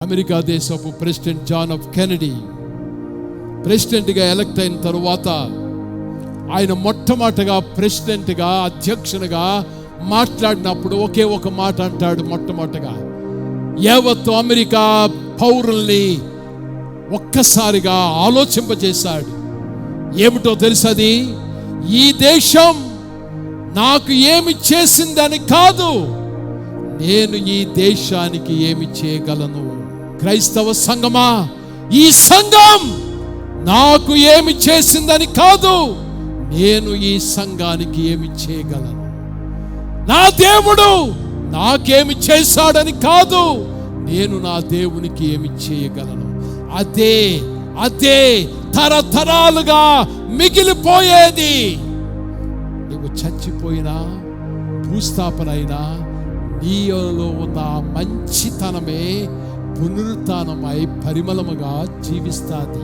America దేశపు president John F Kennedy ప్రెసిడెంట్గా elect అయిన తరువాత ఆయన మొట్టమొదటగా ప్రెసిడెంట్గా అధ్యక్షునిగా మాట్లాడినప్పుడు ఒకే ఒక మాట అంటాడు. మొట్టమొదటగా యావత్తు అమెరికా పౌరుల్ని ఒక్కసారిగా ఆలోచింపజేశాడు. ఏమిటో తెలుసది? ఈ దేశం నాకు ఏమి చేసిందని కాదు, నేను ఈ దేశానికి ఏమి చేయగలను. క్రైస్తవ సంఘమా, ఈ సంఘం నాకు ఏమి చేసిందని కాదు, నేను ఈ సంఘానికి ఏమి చేయగలను. నా దేవుడు నాకేమి చేశాడని కాదు, నేను నా దేవునికి ఏమి చేయగలను. అదే అదే తరతరాలుగా మిగిలిపోయేది. నువ్వు చచ్చిపోయినా, భూస్థాపన అయినా, నీలో ఉన్న మంచితనమే పునరుత్థానమై పరిమళముగా జీవిస్తాది.